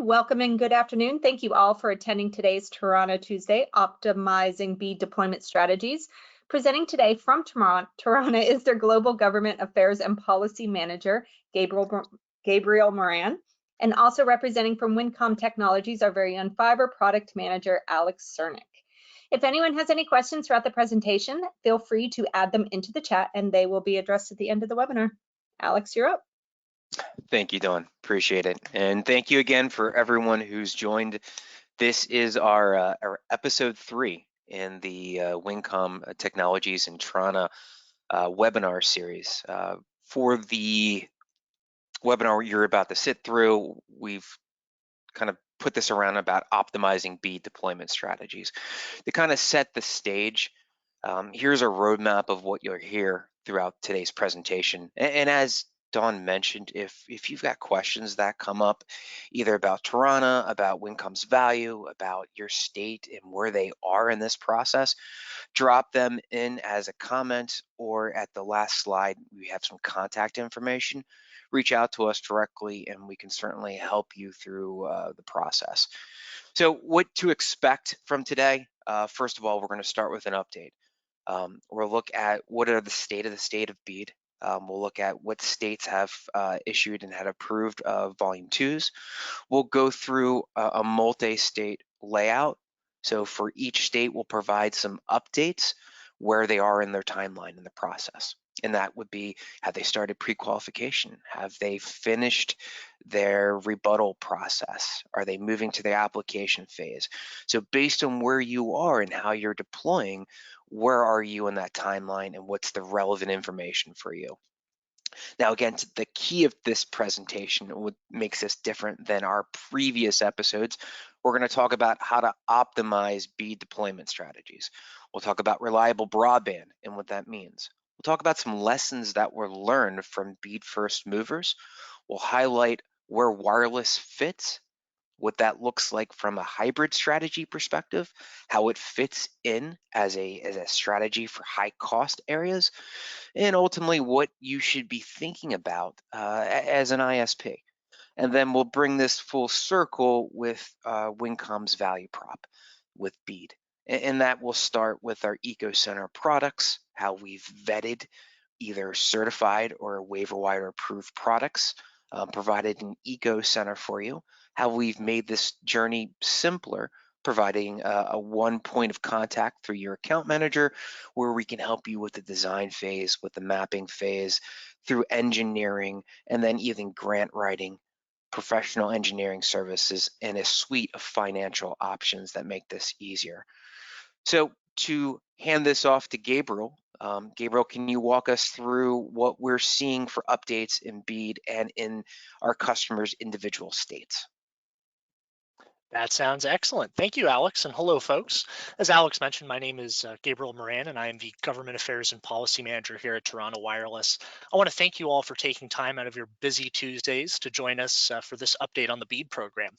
Welcome and good afternoon. Thank you all for attending today's Toronto Tuesday Optimizing BEAD Deployment Strategies. Presenting today from Toronto is their Global Government Affairs and Policy Manager, Gabriel Moran, and also representing from Winncom Technologies, our very own fiber product manager, Alex Cernick. If anyone has any questions throughout the presentation, feel free to add them into the chat and they will be addressed at the end of the webinar. Alex, you're up. Thank you, Dawn. Appreciate it. And thank you again for everyone who's joined. This is our episode 3 in the Winncom Technologies in Toronto webinar series. For the webinar you're about to sit through, we've kind of put this around about optimizing BEAD deployment strategies. To kind of set the stage, here's a roadmap of what you'll hear throughout today's presentation. And as Dawn mentioned, if you've got questions that come up either about Toronto, about Winncom's value, about your state and where they are in this process, drop them in as a comment, or at the last slide, we have some contact information. Reach out to us directly and we can certainly help you through the process. So what to expect from today? First of all, we're going to start with an update. We'll look at what are the state of BEAD. We'll look at what states have issued and had approved volume 2s. We'll go through a multi-state layout. So for each state, we'll provide some updates where they are in their timeline in the process. And that would be, have they started pre-qualification? Have they finished their rebuttal process? Are they moving to the application phase? So based on where you are and how you're deploying, where are you in that timeline and what's the relevant information for you? Now, again, the key of this presentation, what makes this different than our previous episodes, we're going to talk about how to optimize BEAD deployment strategies. We'll talk about reliable broadband and what that means. We'll talk about some lessons that were learned from BEAD first movers. We'll highlight where wireless fits, what that looks like from a hybrid strategy perspective, how it fits in as a strategy for high cost areas, and ultimately what you should be thinking about as an ISP. And then we'll bring this full circle with Winncom's value prop with BEAD. And that will start with our Eco Center products, how we've vetted either certified or waiver wire approved products, provided an Eco Center for you, how we've made this journey simpler, providing a one point of contact through your account manager, where we can help you with the design phase, with the mapping phase, through engineering, and then even grant writing, professional engineering services, and a suite of financial options that make this easier. So to hand this off to Gabriel, Gabriel, can you walk us through what we're seeing for updates in BEAD and in our customers' individual states? That sounds excellent. Thank you, Alex, and hello, folks. As Alex mentioned, my name is Gabriel Moran, and I am the Government Affairs and Policy Manager here at Toronto Wireless. I want to thank you all for taking time out of your busy Tuesdays to join us for this update on the BEAD program.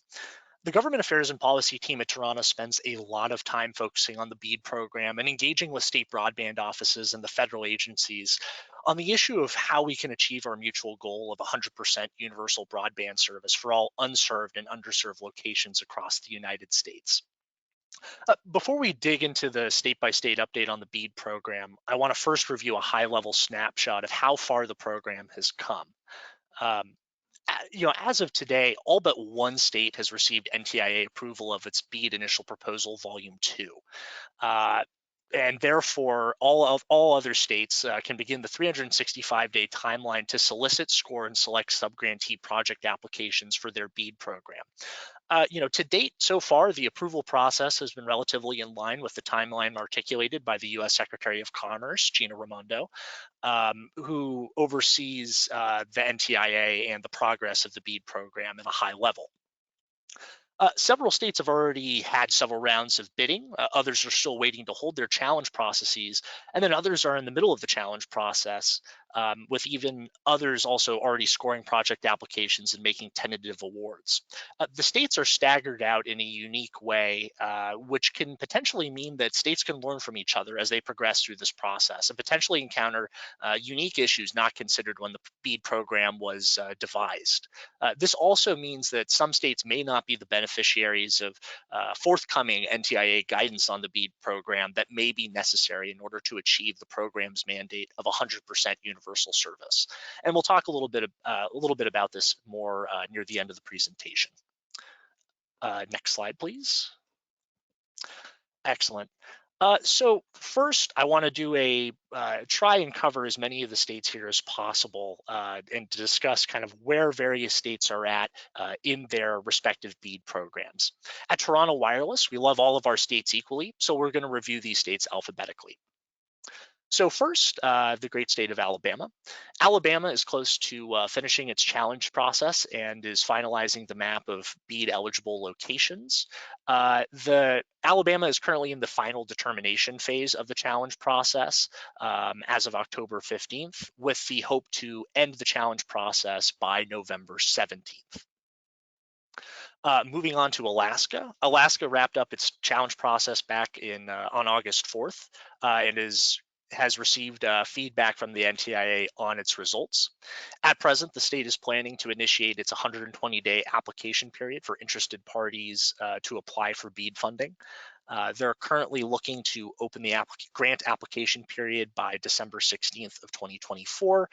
The Government Affairs and Policy team at Toronto spends a lot of time focusing on the BEAD program and engaging with state broadband offices and the federal agencies on the issue of how we can achieve our mutual goal of 100% universal broadband service for all unserved and underserved locations across the United States. Before we dig into the state-by-state update on the BEAD program, I want to first review a high-level snapshot of how far the program has come. As of today, all but one state has received NTIA approval of its BEAD initial proposal, volume 2. And therefore, all other states can begin the 365-day timeline to solicit, score, and select subgrantee project applications for their BEAD program. To date, so far, the approval process has been relatively in line with the timeline articulated by the U.S. Secretary of Commerce, Gina Raimondo, who oversees the NTIA and the progress of the BEAD program at a high level. Several states have already had several rounds of bidding. Others are still waiting to hold their challenge processes, and then others are in the middle of the challenge process. with even others also already scoring project applications and making tentative awards. The states are staggered out in a unique way, which can potentially mean that states can learn from each other as they progress through this process and potentially encounter unique issues not considered when the BEAD program was devised. This also means that some states may not be the beneficiaries of forthcoming NTIA guidance on the BEAD program that may be necessary in order to achieve the program's mandate of 100% universal service. And we'll talk a little bit about this more near the end of the presentation. Next slide, please. Excellent. So first, I want to do a try and cover as many of the states here as possible and to discuss kind of where various states are at in their respective BEAD programs. At Toronto Wireless, we love all of our states equally, so we're going to review these states alphabetically. So first, the great state of Alabama. Alabama is close to finishing its challenge process and is finalizing the map of BEAD eligible locations. Alabama is currently in the final determination phase of the challenge process as of October 15th, with the hope to end the challenge process by November 17th. Moving on to Alaska. Alaska wrapped up its challenge process back on August 4th and has received feedback from the NTIA on its results. At present, the state is planning to initiate its 120-day application period for interested parties to apply for BEAD funding. They're currently looking to open the grant application period by December 16th of 2024,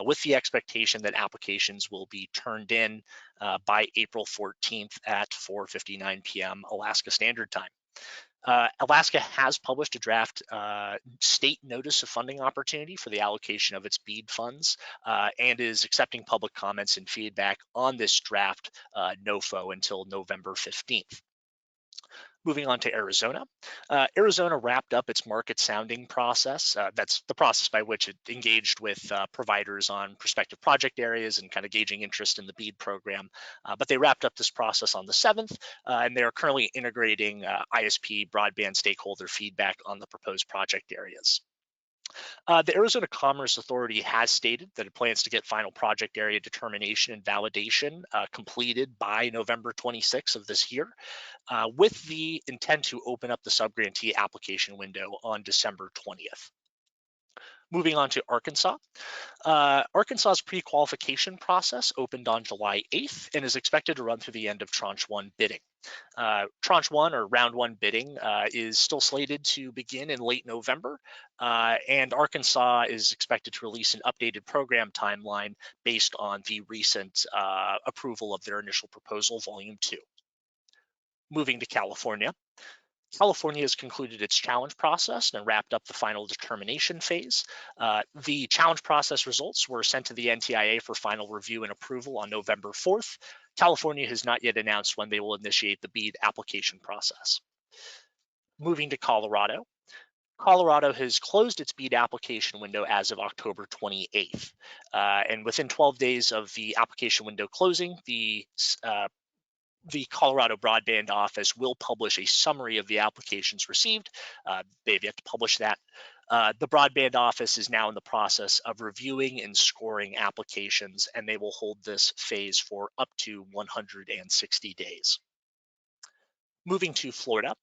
with the expectation that applications will be turned in by April 14th at 4:59 p.m. Alaska Standard Time. Alaska has published a draft state notice of funding opportunity for the allocation of its BEAD funds and is accepting public comments and feedback on this draft NOFO until November 15th. Moving on to Arizona. Arizona wrapped up its market sounding process. That's the process by which it engaged with providers on prospective project areas and kind of gauging interest in the BEAD program. But they wrapped up this process on the 7th, and they are currently integrating ISP broadband stakeholder feedback on the proposed project areas. The Arizona Commerce Authority has stated that it plans to get final project area determination and validation completed by November 26th of this year, with the intent to open up the subgrantee application window on December 20th. Moving on to Arkansas. Arkansas's pre-qualification process opened on July 8th and is expected to run through the end of Tranche 1 bidding. Tranche 1 or Round 1 bidding is still slated to begin in late November, and Arkansas is expected to release an updated program timeline based on the recent approval of their initial proposal, Volume 2. Moving to California. California has concluded its challenge process and wrapped up the final determination phase. The challenge process results were sent to the NTIA for final review and approval on November 4th. California has not yet announced when they will initiate the BEAD application process. Moving to Colorado. Colorado has closed its BEAD application window as of October 28th. And within 12 days of the application window closing, the Colorado Broadband Office will publish a summary of the applications received. They've yet to publish that. The Broadband Office is now in the process of reviewing and scoring applications, and they will hold this phase for up to 160 days. Moving to Florida.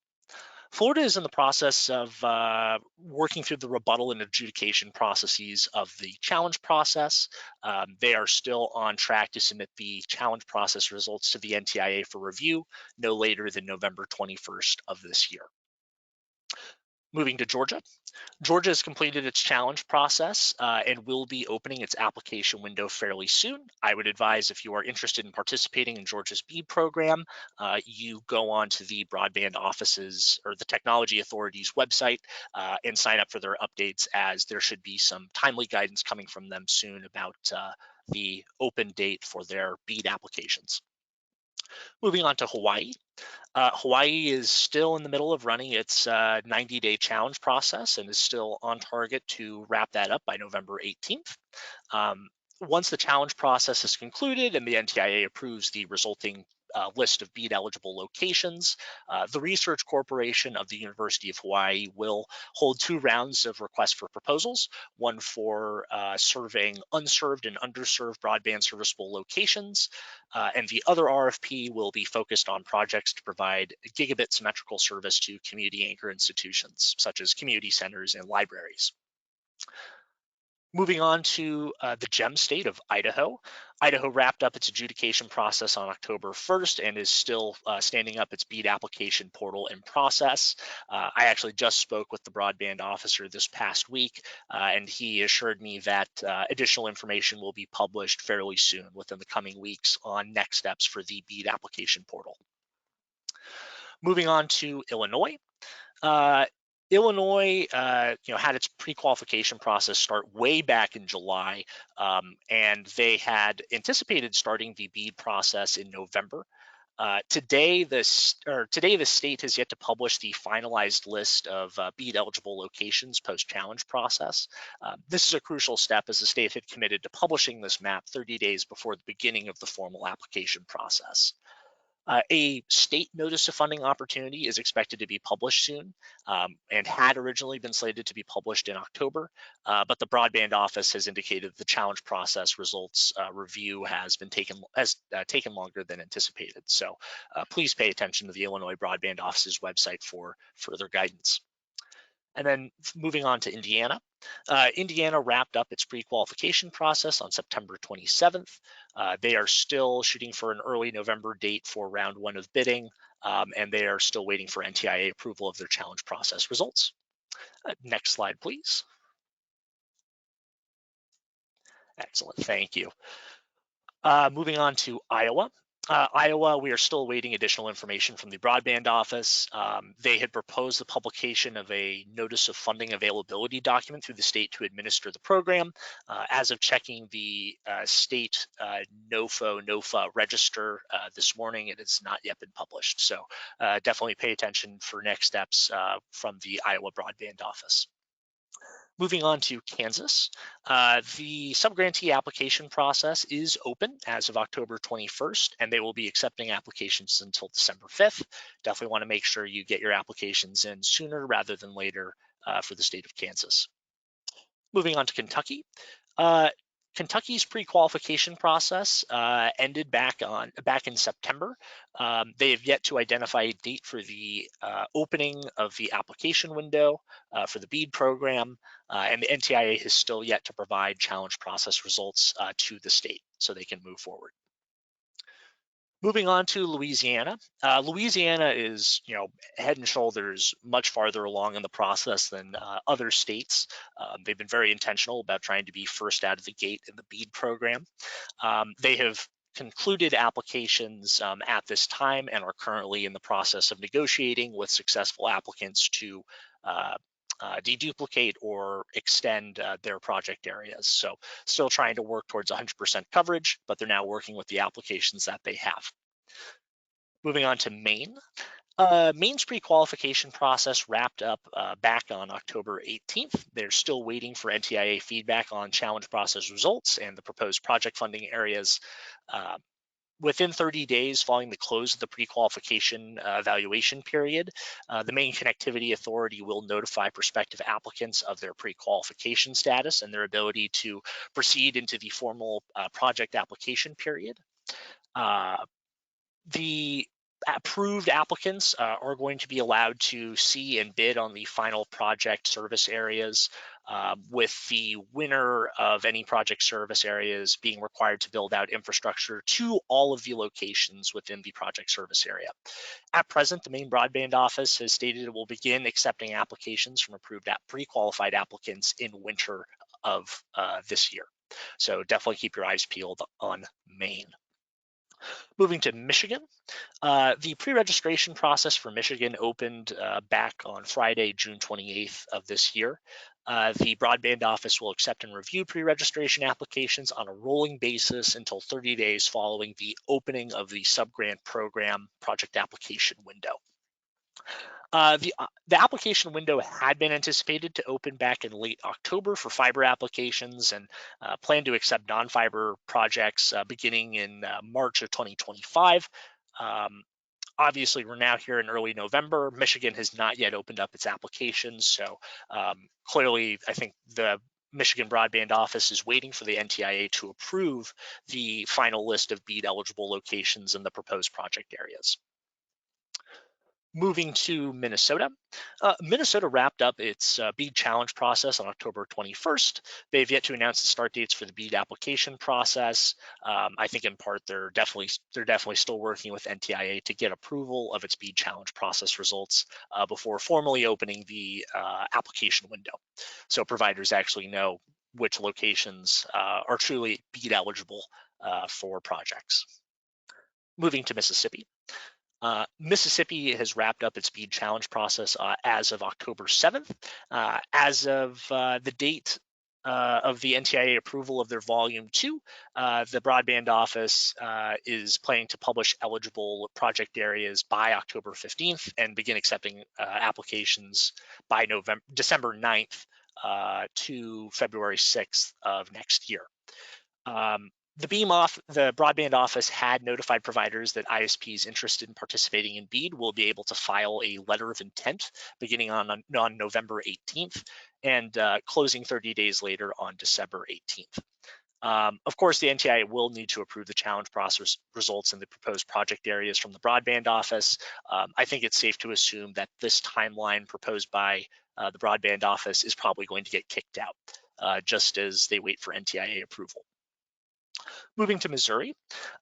Florida is in the process of working through the rebuttal and adjudication processes of the challenge process. They are still on track to submit the challenge process results to the NTIA for review no later than November 21st of this year. Moving to Georgia. Georgia has completed its challenge process and will be opening its application window fairly soon. I would advise, if you are interested in participating in Georgia's BEAD program, you go on to the Broadband Office's or the Technology Authority's website and sign up for their updates, as there should be some timely guidance coming from them soon about the open date for their BEAD applications. Moving on to Hawaii. Hawaii is still in the middle of running its 90-day challenge process and is still on target to wrap that up by November 18th. Once the challenge process is concluded and the NTIA approves the resulting list of BEAD eligible locations. The Research Corporation of the University of Hawaii will hold 2 rounds of requests for proposals, one for serving unserved and underserved broadband serviceable locations, and the other RFP will be focused on projects to provide gigabit symmetrical service to community anchor institutions, such as community centers and libraries. Moving on to the gem state of Idaho. Idaho wrapped up its adjudication process on October 1st and is still standing up its BEAD application portal and process. I actually just spoke with the broadband officer this past week, and he assured me that additional information will be published fairly soon within the coming weeks on next steps for the BEAD application portal. Moving on to Illinois. Illinois, had its pre-qualification process start way back in July, and they had anticipated starting the BEAD process in November. Today, the state has yet to publish the finalized list of BEAD eligible locations post-challenge process. This is a crucial step as the state had committed to publishing this map 30 days before the beginning of the formal application process. A state notice of funding opportunity is expected to be published soon, and had originally been slated to be published in October, but the broadband office has indicated the challenge process results review has taken longer than anticipated. So please pay attention to the Illinois Broadband Office's website for further guidance. And then moving on to Indiana. Indiana wrapped up its pre-qualification process on September 27th. They are still shooting for an early November date for round 1 of bidding, and they are still waiting for NTIA approval of their challenge process results. Next slide, please. Excellent, thank you. Moving on to Iowa. Iowa, we are still awaiting additional information from the broadband office. They had proposed the publication of a notice of funding availability document through the state to administer the program. As of checking the state NOFA register this morning, it has not yet been published. So definitely pay attention for next steps from the Iowa broadband office. Moving on to Kansas, the subgrantee application process is open as of October 21st, and they will be accepting applications until December 5th. Definitely want to make sure you get your applications in sooner rather than later for the state of Kansas. Moving on to Kentucky. Kentucky's pre-qualification process ended back in September. They have yet to identify a date for the opening of the application window for the BEAD program, and the NTIA has still yet to provide challenge process results to the state so they can move forward. Moving on to Louisiana. Louisiana is, head and shoulders much farther along in the process than other states. They've been very intentional about trying to be first out of the gate in the BEAD program. They have concluded applications at this time and are currently in the process of negotiating with successful applicants to deduplicate or extend their project areas. So still trying to work towards 100% coverage, but they're now working with the applications that they have. Moving on to Maine. Maine's pre-qualification process wrapped up back on October 18th. They're still waiting for NTIA feedback on challenge process results and the proposed project funding areas. Within 30 days following the close of the pre-qualification evaluation period, the Maine Connectivity Authority will notify prospective applicants of their pre-qualification status and their ability to proceed into the formal project application period. The approved applicants are going to be allowed to see and bid on the final project service areas, with the winner of any project service areas being required to build out infrastructure to all of the locations within the project service area. At present, the Maine Broadband Office has stated it will begin accepting applications from approved pre-qualified applicants in winter of this year. So definitely keep your eyes peeled on Maine. Moving to Michigan, the pre-registration process for Michigan opened back on Friday, June 28th of this year. The broadband office will accept and review pre-registration applications on a rolling basis until 30 days following the opening of the subgrant program project application window. The application window had been anticipated to open back in late October for fiber applications and plan to accept non-fiber projects beginning in March of 2025. Obviously, we're now here in early November. Michigan has not yet opened up its applications, so clearly, I think the Michigan Broadband Office is waiting for the NTIA to approve the final list of BEAD eligible locations in the proposed project areas. Moving to Minnesota. Minnesota wrapped up its BEAD challenge process on October 21st. They've yet to announce the start dates for the BEAD application process. I think in part they're definitely still working with NTIA to get approval of its BEAD challenge process results before formally opening the application window. So providers actually know which locations are truly BEAD eligible for projects. Moving to Mississippi. Mississippi has wrapped up its BEAD challenge process as of October 7th. As of the date of the NTIA approval of their Volume 2, the Broadband Office is planning to publish eligible project areas by October 15th and begin accepting applications by December 9th to February 6th of next year. The Broadband Office had notified providers that ISPs interested in participating in BEAD will be able to file a letter of intent beginning on November 18th and closing 30 days later on December 18th. Of course, the NTIA will need to approve the challenge process results in the proposed project areas from the Broadband Office. I think it's safe to assume that this timeline proposed by the Broadband Office is probably going to get kicked out just as they wait for NTIA approval. Moving to Missouri,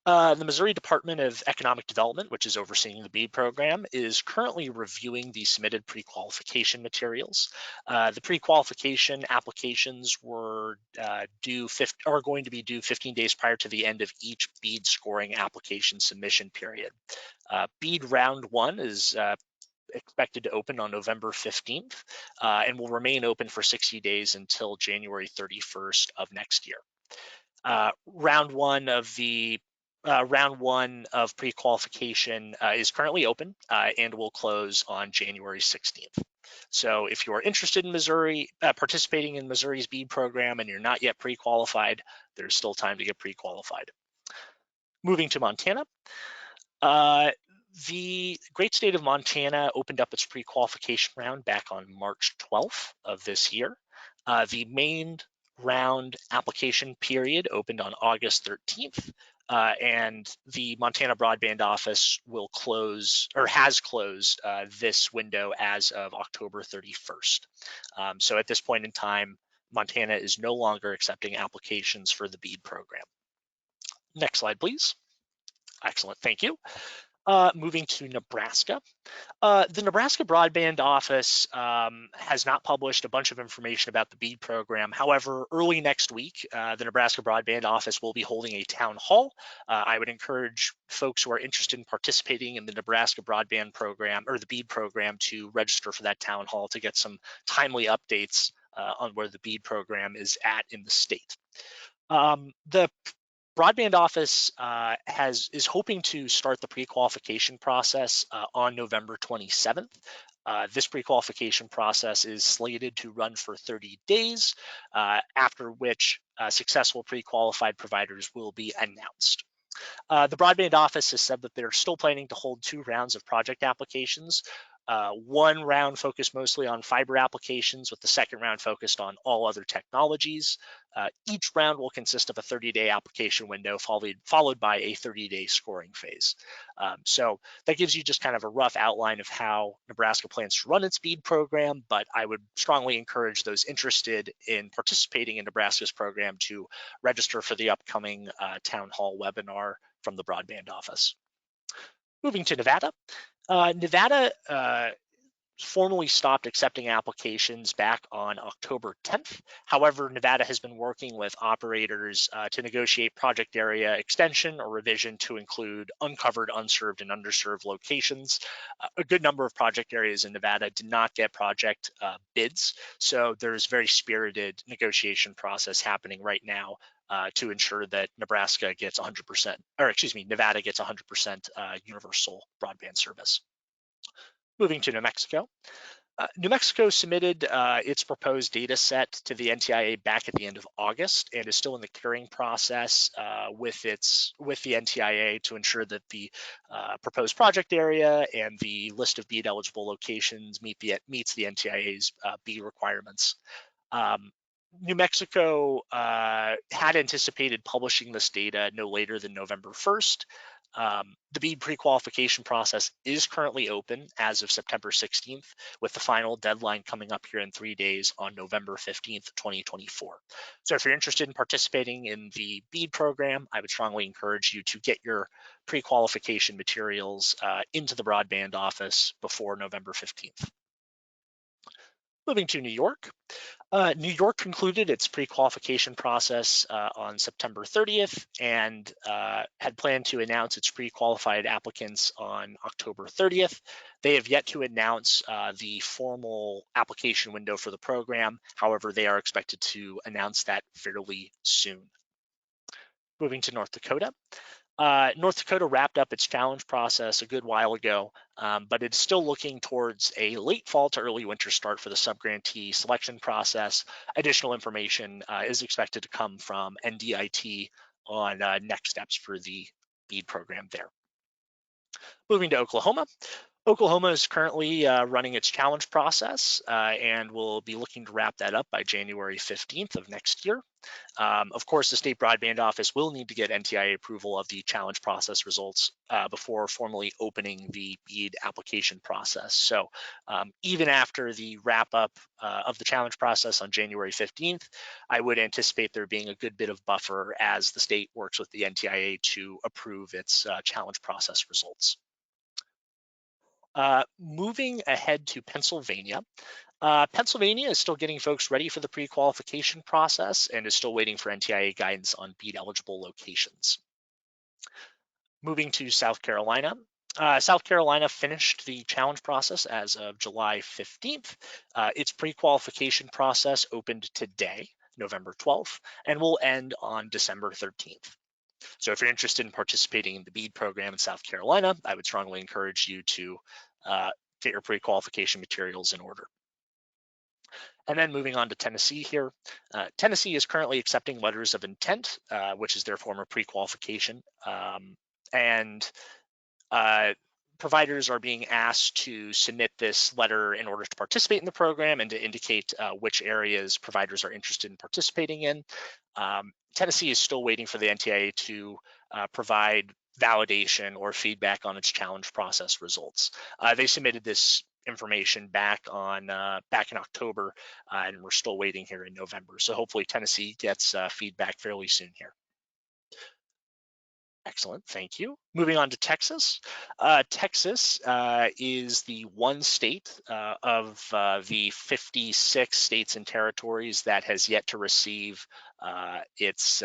the Missouri Department of Economic Development, which is overseeing the BEAD program, is currently reviewing the submitted pre-qualification materials. The pre-qualification applications were going to be due 15 days prior to the end of each BEAD scoring application submission period. BEAD Round 1 is expected to open on November 15th and will remain open for 60 days until January 31st of next year. Round one of pre-qualification is currently open and will close on January 16th. So if you are interested in Missouri, participating in Missouri's BEAD program and you're not yet pre-qualified, there's still time to get pre-qualified. Moving to Montana. The great state of Montana opened up its pre-qualification round back on March 12th of this year. The main round application period opened on August 13th, and the Montana Broadband Office will close or has closed this window as of October 31st. So at this point in time, Montana is no longer accepting applications for the BEAD program. Next slide, please. Excellent, thank you. Moving to Nebraska. The Nebraska Broadband Office has not published a bunch of information about the BEAD program. However, early next week, the Nebraska Broadband Office will be holding a town hall. I would encourage folks who are interested in participating in the Nebraska Broadband program or the BEAD program to register for that town hall to get some timely updates on where the BEAD program is at in the state. The Broadband Office is hoping to start the pre-qualification process on November 27th. This pre-qualification process is slated to run for 30 days, after which successful pre-qualified providers will be announced. The Broadband Office has said that they're still planning to hold 2 rounds of project applications. One round focused mostly on fiber applications, with the second round focused on all other technologies. Each round will consist of a 30-day application window followed by a 30-day scoring phase. So that gives you just kind of a rough outline of how Nebraska plans to run its BEAD program, but I would strongly encourage those interested in participating in Nebraska's program to register for the upcoming town hall webinar from the Broadband Office. Moving to Nevada. Nevada formally stopped accepting applications back on October 10th. However, Nevada has been working with operators to negotiate project area extension or revision to include uncovered, unserved, and underserved locations. A good number of project areas in Nevada did not get project bids, so there's very spirited negotiation process happening right now to ensure that Nevada gets 100% universal broadband service. Moving to New Mexico. New Mexico submitted its proposed data set to the NTIA back at the end of August and is still in the clearing process with the NTIA to ensure that the proposed project area and the list of BEAD eligible locations meets the NTIA's BEAD requirements. New Mexico had anticipated publishing this data no later than November 1st. The BEAD pre-qualification process is currently open as of September 16th, with the final deadline coming up here in 3 days on November 15th, 2024. So if you're interested in participating in the BEAD program, I would strongly encourage you to get your pre-qualification materials into the broadband office before November 15th. Moving to New York. New York concluded its pre-qualification process on September 30th and had planned to announce its pre-qualified applicants on October 30th. They have yet to announce the formal application window for the program. However, they are expected to announce that fairly soon. Moving to North Dakota. North Dakota wrapped up its challenge process a good while ago, but it's still looking towards a late fall to early winter start for the subgrantee selection process. Additional information is expected to come from NDIT on next steps for the BEAD program there. Moving to Oklahoma. Oklahoma is currently running its challenge process and will be looking to wrap that up by January 15th of next year. Of course, the state broadband office will need to get NTIA approval of the challenge process results before formally opening the BEAD application process. So even after the wrap up of the challenge process on January 15th, I would anticipate there being a good bit of buffer as the state works with the NTIA to approve its challenge process results. Moving ahead to Pennsylvania. Pennsylvania is still getting folks ready for the pre-qualification process and is still waiting for NTIA guidance on BEAD eligible locations. Moving to South Carolina. South Carolina finished the challenge process as of July 15th. Its pre-qualification process opened today, November 12th, and will end on December 13th. So if you're interested in participating in the BEAD program in South Carolina, I would strongly encourage you to get your pre-qualification materials in order. And then moving on to Tennessee here. Tennessee is currently accepting letters of intent, which is their form of pre-qualification. Providers are being asked to submit this letter in order to participate in the program and to indicate which areas providers are interested in participating in. Tennessee is still waiting for the NTIA to provide validation or feedback on its challenge process results. They submitted this information back in October, and we're still waiting here in November. So hopefully Tennessee gets feedback fairly soon here. Excellent, thank you. Moving on to Texas. Texas is the one state of the 56 states and territories that has yet to receive its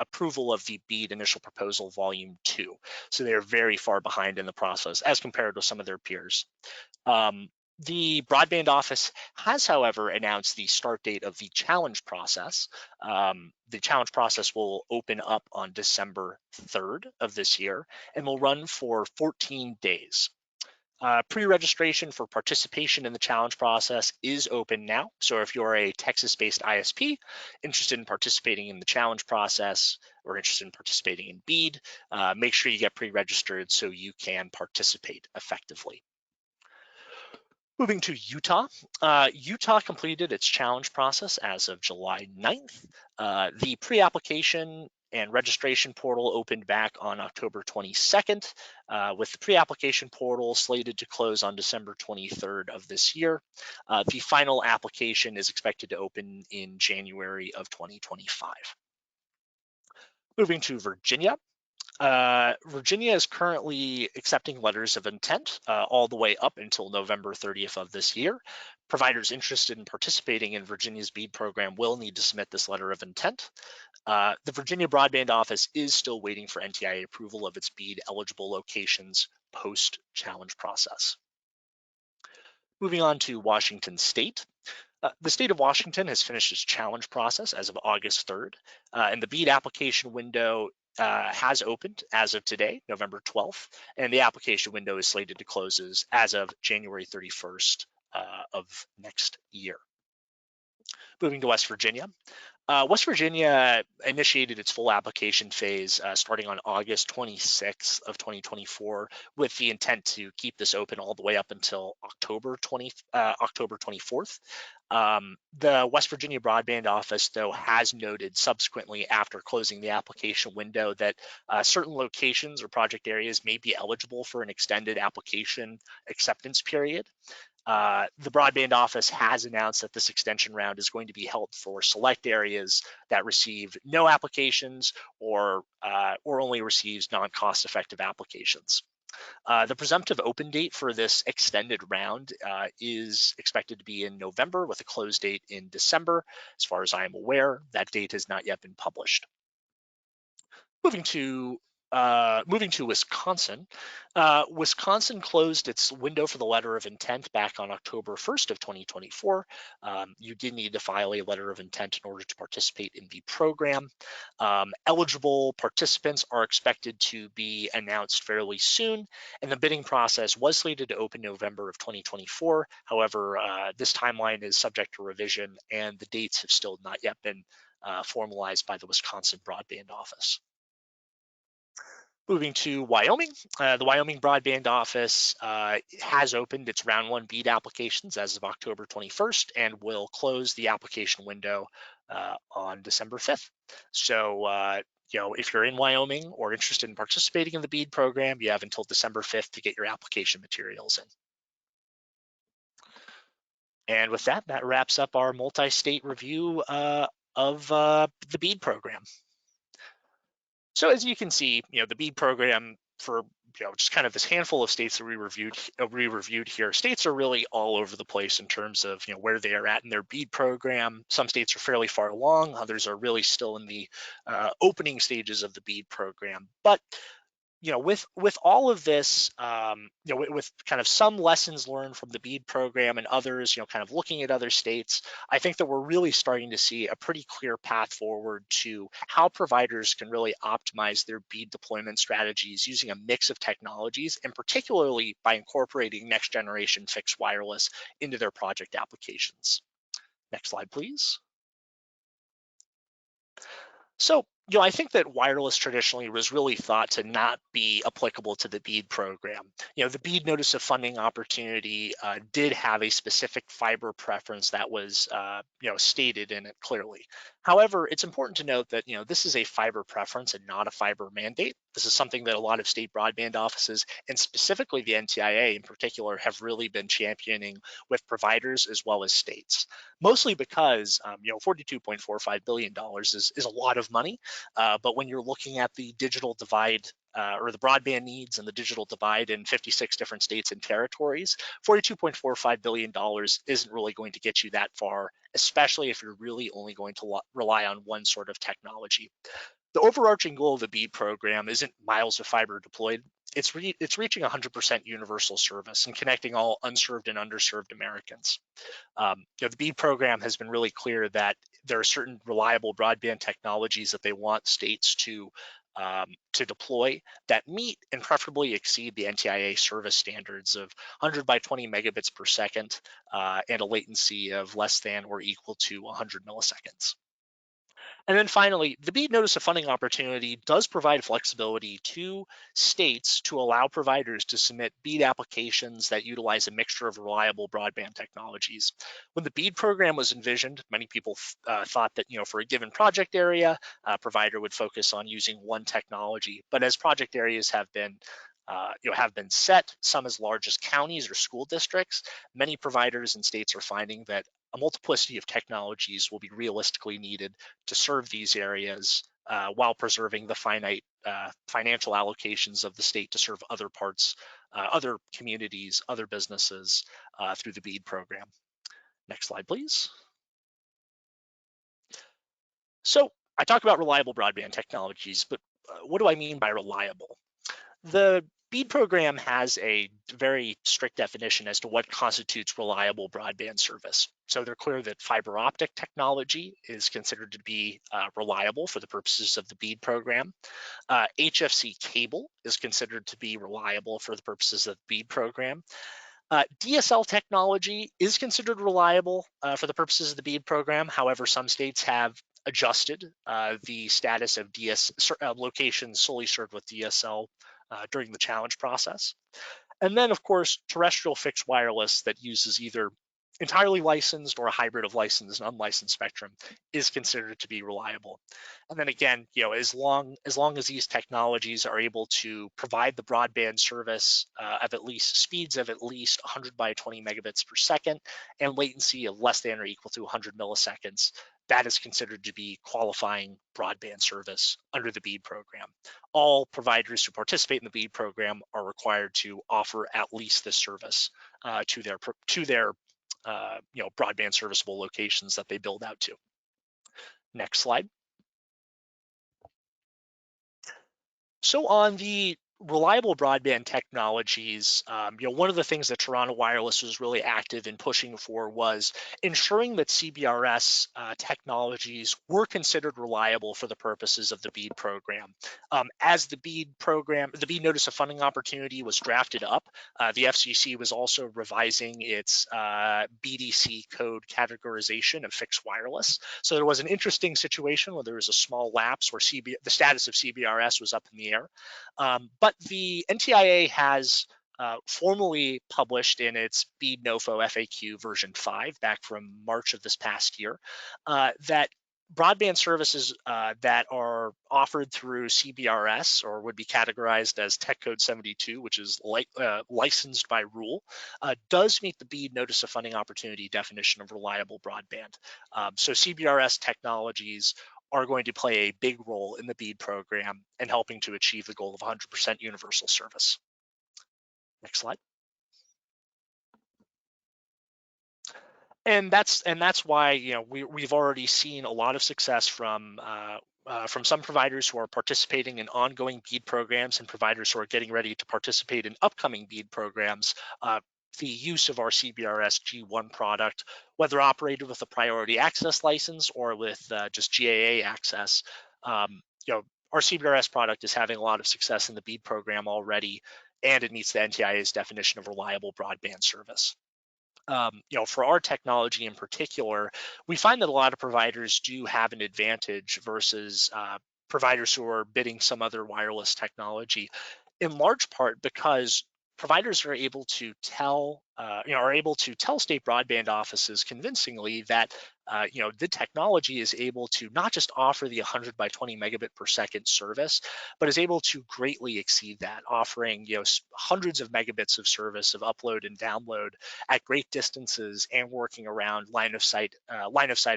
approval of the BEAD initial proposal volume 2. So they are very far behind in the process as compared with some of their peers. The broadband office has, however, announced the start date of the challenge process. The challenge process will open up on December 3rd of this year and will run for 14 days. Pre-registration for participation in the challenge process is open now. So if you're a Texas-based ISP interested in participating in the challenge process or interested in participating in BEAD, make sure you get pre-registered so you can participate effectively. Moving to Utah. Utah completed its challenge process as of July 9th. The pre-application and registration portal opened back on October 22nd, with the pre-application portal slated to close on December 23rd of this year. The final application is expected to open in January of 2025. Moving to Virginia. Virginia is currently accepting letters of intent all the way up until November 30th of this year. Providers interested in participating in Virginia's BEAD program will need to submit this letter of intent. The Virginia Broadband Office is still waiting for NTIA approval of its BEAD eligible locations post-challenge process. Moving on to Washington State. The state of Washington has finished its challenge process as of August 3rd, and the BEAD application window has opened as of today, November 12th, and the application window is slated to close as of January 31st of next year. Moving to West Virginia. West Virginia initiated its full application phase starting on August 26th of 2024 with the intent to keep this open all the way up until October 24th. The West Virginia Broadband Office, though, has noted subsequently after closing the application window that certain locations or project areas may be eligible for an extended application acceptance period. The Broadband Office has announced that this extension round is going to be held for select areas that receive no applications or only receives non-cost effective applications. The presumptive open date for this extended round is expected to be in November with a close date in December. As far as I am aware, that date has not yet been published. Moving to Wisconsin. Wisconsin closed its window for the letter of intent back on October 1st of 2024. You did need to file a letter of intent in order to participate in the program. Eligible participants are expected to be announced fairly soon, and the bidding process was slated to open November of 2024. However, this timeline is subject to revision, and the dates have still not yet been formalized by the Wisconsin Broadband Office. Moving to Wyoming, the Wyoming Broadband Office has opened its round 1 BEAD applications as of October 21st and will close the application window on December 5th. So, if you're in Wyoming or interested in participating in the BEAD program, you have until December 5th to get your application materials in. And with that, that wraps up our multi-state review of the BEAD program. So as you can see, the BEAD program for just kind of this handful of states that we reviewed here, states are really all over the place in terms of where they are at in their BEAD program. Some states are fairly far along, others are really still in the opening stages of the BEAD program. But with all of this, with kind of some lessons learned from the BEAD program and others, kind of looking at other states, I think that we're really starting to see a pretty clear path forward to how providers can really optimize their BEAD deployment strategies using a mix of technologies, and particularly by incorporating next generation fixed wireless into their project applications. Next slide, please. So, I think that wireless traditionally was really thought to not be applicable to the BEAD program. The BEAD notice of funding opportunity did have a specific fiber preference that was, stated in it clearly. However, it's important to note that, this is a fiber preference and not a fiber mandate. This is something that a lot of state broadband offices, and specifically the NTIA in particular, have really been championing with providers as well as states. Mostly because, $42.45 billion is a lot of money. But when you're looking at the digital divide or the broadband needs and the digital divide in 56 different states and territories, $42.45 billion isn't really going to get you that far, especially if you're really only going to rely on one sort of technology. The overarching goal of the BEAD program isn't miles of fiber deployed. It's reaching 100% universal service and connecting all unserved and underserved Americans. The BEAD program has been really clear that there are certain reliable broadband technologies that they want states to deploy that meet and preferably exceed the NTIA service standards of 100 by 20 megabits per second and a latency of less than or equal to 100 milliseconds. And then finally, the BEAD notice of funding opportunity does provide flexibility to states to allow providers to submit BEAD applications that utilize a mixture of reliable broadband technologies. When the BEAD program was envisioned, many people thought that, for a given project area, a provider would focus on using one technology. But as project areas have been set, some as large as counties or school districts, many providers and states are finding that a multiplicity of technologies will be realistically needed to serve these areas while preserving the finite financial allocations of the state to serve other parts, other communities, other businesses through the BEAD program. Next slide, please. So I talk about reliable broadband technologies, but what do I mean by reliable? The BEAD program has a very strict definition as to what constitutes reliable broadband service. So they're clear that fiber optic technology is considered to be reliable for the purposes of the BEAD program. HFC cable is considered to be reliable for the purposes of the BEAD program. DSL technology is considered reliable for the purposes of the BEAD program. However, some states have adjusted the status of locations solely served with DSL during the challenge process. And then, of course, terrestrial fixed wireless that uses either entirely licensed or a hybrid of licensed and unlicensed spectrum is considered to be reliable. And then again, as long as these technologies are able to provide the broadband service of at least speeds of at least 100 by 20 megabits per second and latency of less than or equal to 100 milliseconds, that is considered to be qualifying broadband service under the BEAD program. All providers who participate in the BEAD program are required to offer at least this service to their broadband serviceable locations that they build out to. Next slide. So on the reliable broadband technologies, one of the things that Toronto Wireless was really active in pushing for was ensuring that CBRS technologies were considered reliable for the purposes of the BEAD program. As the BEAD Notice of Funding Opportunity was drafted up, the FCC was also revising its BDC code categorization of fixed wireless. So there was an interesting situation where there was a small lapse where the status of CBRS was up in the air. But the NTIA has formally published in its BEAD NOFO FAQ version 5 back from March of this past year that broadband services that are offered through CBRS or would be categorized as Tech Code 72, which is licensed by rule, does meet the BEAD Notice of Funding Opportunity definition of reliable broadband. So CBRS technologies are going to play a big role in the BEAD program and helping to achieve the goal of 100% universal service. Next slide. And that's why we've already seen a lot of success from some providers who are participating in ongoing BEAD programs and providers who are getting ready to participate in upcoming BEAD programs. The use of our CBRS G1 product, whether operated with a priority access license or with just GAA access, our CBRS product is having a lot of success in the BEAD program already, and it meets the NTIA's definition of reliable broadband service. For our technology in particular, we find that a lot of providers do have an advantage versus providers who are bidding some other wireless technology, in large part because providers are able to tell state broadband offices convincingly that the technology is able to not just offer the 100 by 20 megabit per second service, but is able to greatly exceed that, offering hundreds of megabits of service of upload and download at great distances and working around line of sight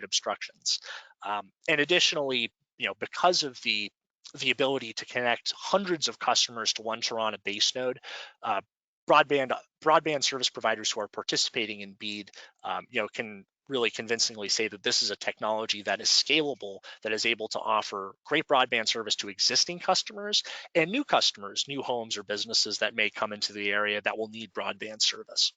obstructions. And additionally, because of the ability to connect hundreds of customers to one Toronto base node, broadband service providers who are participating in BEAD, can really convincingly say that this is a technology that is scalable, that is able to offer great broadband service to existing customers and new customers, new homes or businesses that may come into the area that will need broadband service.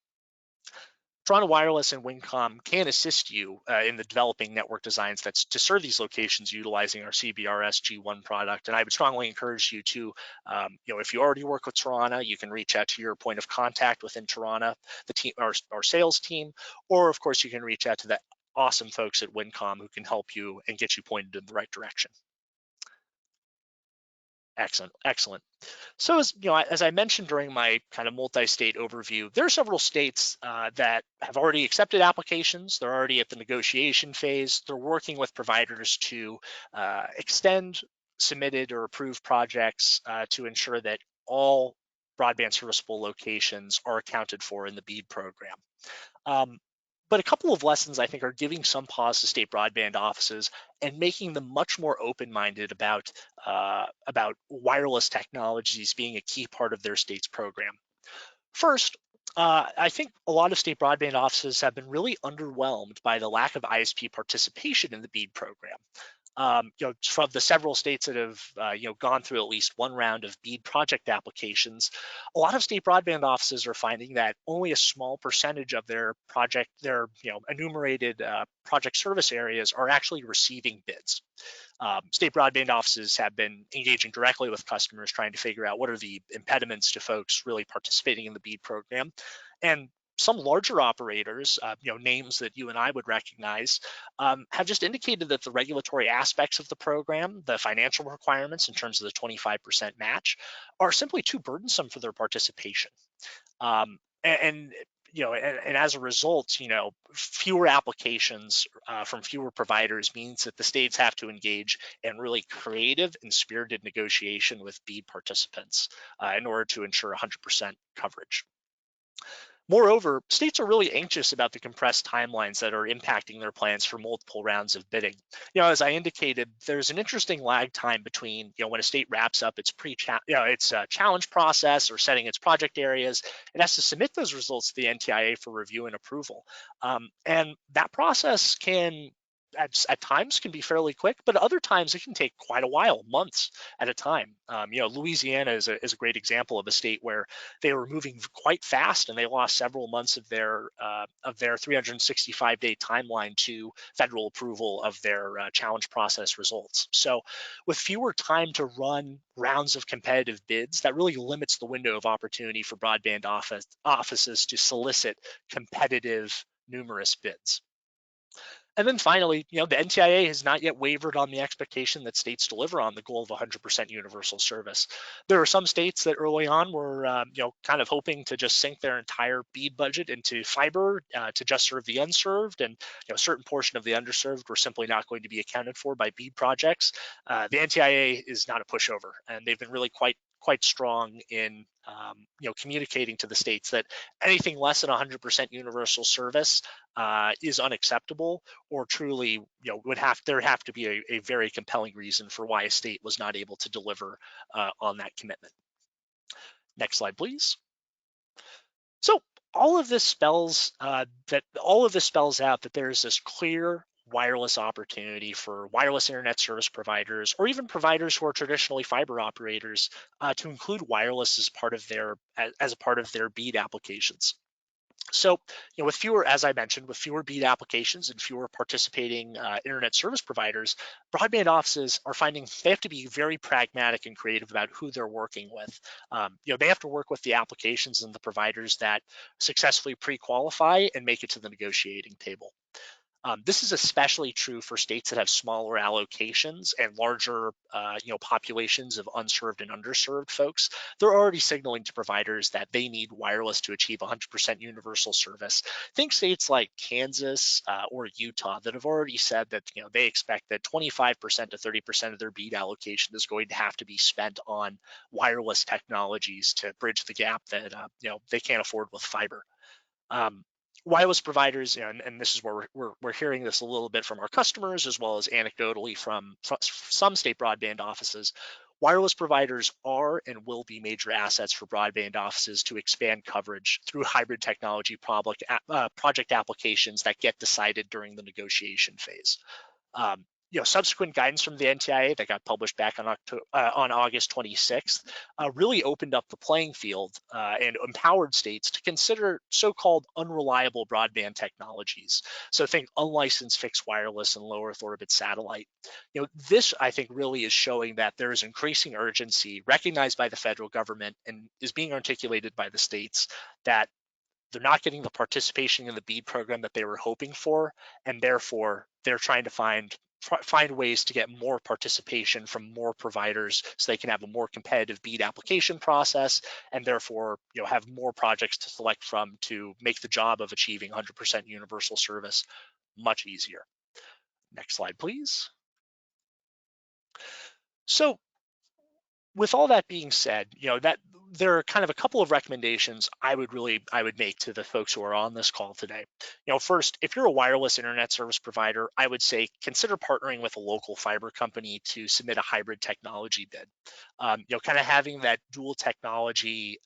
Toronto Wireless and Winncom can assist you in the developing network designs that's to serve these locations utilizing our CBRS G1 product. And I would strongly encourage you to, if you already work with Toronto, you can reach out to your point of contact within Toronto, the team, our sales team, or of course you can reach out to the awesome folks at Winncom who can help you and get you pointed in the right direction. Excellent. So as I mentioned during my kind of multi-state overview, there are several states that have already accepted applications. They're already at the negotiation phase. They're working with providers to extend submitted or approved projects to ensure that all broadband serviceable locations are accounted for in the BEAD program. But a couple of lessons I think are giving some pause to state broadband offices and making them much more open-minded about wireless technologies being a key part of their state's program. First, I think a lot of state broadband offices have been really underwhelmed by the lack of ISP participation in the BEAD program. From the several states that have gone through at least one round of BEAD project applications, a lot of state broadband offices are finding that only a small percentage of their enumerated project service areas are actually receiving bids. State broadband offices have been engaging directly with customers, trying to figure out what are the impediments to folks really participating in the BEAD program. And some larger operators, names that you and I would recognize, have just indicated that the regulatory aspects of the program, the financial requirements in terms of the 25% match, are simply too burdensome for their participation. And as a result, fewer applications from fewer providers means that the states have to engage in really creative and spirited negotiation with BEAD participants in order to ensure 100% coverage. Moreover, states are really anxious about the compressed timelines that are impacting their plans for multiple rounds of bidding. As I indicated, there's an interesting lag time between, when a state wraps up its challenge process or setting its project areas, it has to submit those results to the NTIA for review and approval. And that process can at times can be fairly quick, but other times it can take quite a while, months at a time. Louisiana is a great example of a state where they were moving quite fast, and they lost several months of their 365-day timeline to federal approval of their challenge process results. So, with fewer time to run rounds of competitive bids, that really limits the window of opportunity for broadband offices to solicit competitive, numerous bids. And then finally, the NTIA has not yet wavered on the expectation that states deliver on the goal of 100% universal service. There are some states that early on were, kind of hoping to just sink their entire BEAD budget into fiber to just serve the unserved, and a certain portion of the underserved were simply not going to be accounted for by BEAD projects. The NTIA is not a pushover, and they've been really quite strong in communicating to the states that anything less than 100% universal service is unacceptable, or truly there have to be a very compelling reason for why a state was not able to deliver on that commitment. Next slide, please. So all of this spells out that there is this clear wireless opportunity for wireless internet service providers, or even providers who are traditionally fiber operators, to include wireless as a part of their BEAD applications. So, with fewer, as I mentioned, with fewer BEAD applications and fewer participating internet service providers, broadband offices are finding they have to be very pragmatic and creative about who they're working with. They have to work with the applications and the providers that successfully pre-qualify and make it to the negotiating table. This is especially true for states that have smaller allocations and larger, populations of unserved and underserved folks. They're already signaling to providers that they need wireless to achieve 100% universal service. Think states like Kansas or Utah that have already said that they expect that 25% to 30% of their BEAD allocation is going to have to be spent on wireless technologies to bridge the gap that they can't afford with fiber. Wireless providers, and this is where we're hearing this a little bit from our customers, as well as anecdotally from some state broadband offices. Wireless providers are and will be major assets for broadband offices to expand coverage through hybrid technology project applications that get decided during the negotiation phase. Subsequent guidance from the NTIA that got published back on August 26th really opened up the playing field and empowered states to consider so-called unreliable broadband technologies. So think unlicensed fixed wireless and low Earth orbit satellite. This, I think, really is showing that there is increasing urgency recognized by the federal government and is being articulated by the states that they're not getting the participation in the BEAD program that they were hoping for, and therefore they're trying to find ways to get more participation from more providers so they can have a more competitive BEAD application process, and therefore have more projects to select from to make the job of achieving 100% universal service much easier. Next slide, please. So with all that being said, that there are kind of a couple of recommendations I would make to the folks who are on this call today. First, if you're a wireless internet service provider, I would say consider partnering with a local fiber company to submit a hybrid technology bid. Kind of having that dual technology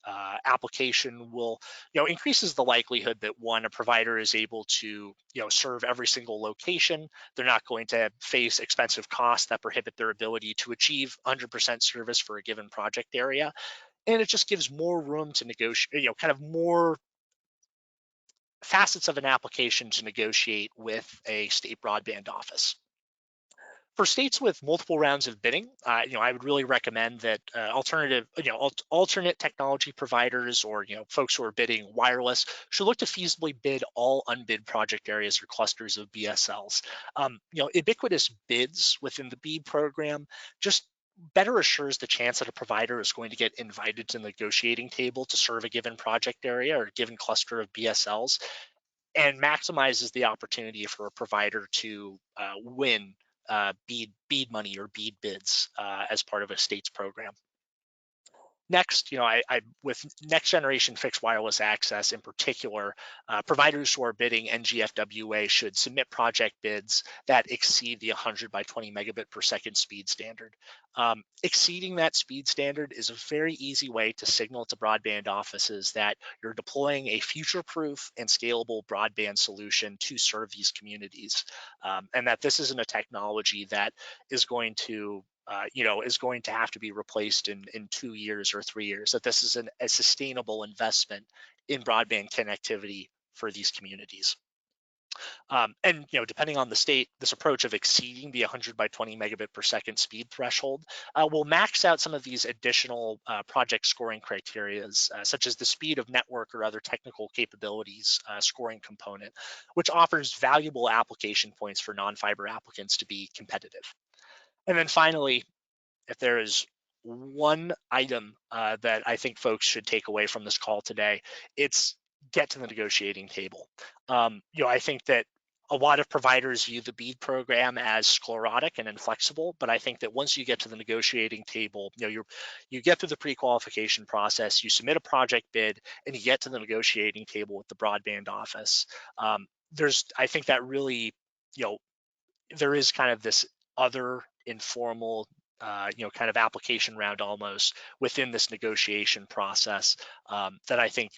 application will, increases the likelihood that a provider is able to, serve every single location. They're not going to face expensive costs that prohibit their ability to achieve 100% service for a given project area. And it just gives more room to negotiate, kind of more facets of an application to negotiate with a state broadband office. For states with multiple rounds of bidding, I would really recommend that alternate technology providers or folks who are bidding wireless should look to feasibly bid all unbid project areas or clusters of BSLs. Ubiquitous bids within the BEAD program just better assures the chance that a provider is going to get invited to the negotiating table to serve a given project area or a given cluster of BSLs, and maximizes the opportunity for a provider to win BEAD money or BEAD bids as part of a state's program. Next, with next generation fixed wireless access in particular, providers who are bidding NGFWA should submit project bids that exceed the 100 by 20 megabit per second speed standard. Exceeding that speed standard is a very easy way to signal to broadband offices that you're deploying a future-proof and scalable broadband solution to serve these communities, and that this isn't a technology that is going to have to be replaced in 2 years or 3 years, that this is a sustainable investment in broadband connectivity for these communities. And depending on the state, this approach of exceeding the 100 by 20 megabit per second speed threshold will max out some of these additional project scoring criterias, such as the speed of network or other technical capabilities scoring component, which offers valuable application points for non-fiber applicants to be competitive. And then finally, if there is one item that I think folks should take away from this call today, it's get to the negotiating table. I think that a lot of providers view the BEAD program as sclerotic and inflexible, but I think that once you get to the negotiating table, you get through the pre-qualification process, you submit a project bid, and you get to the negotiating table with the broadband office. I think that really, there is kind of this other informal kind of application round almost within this negotiation process that I think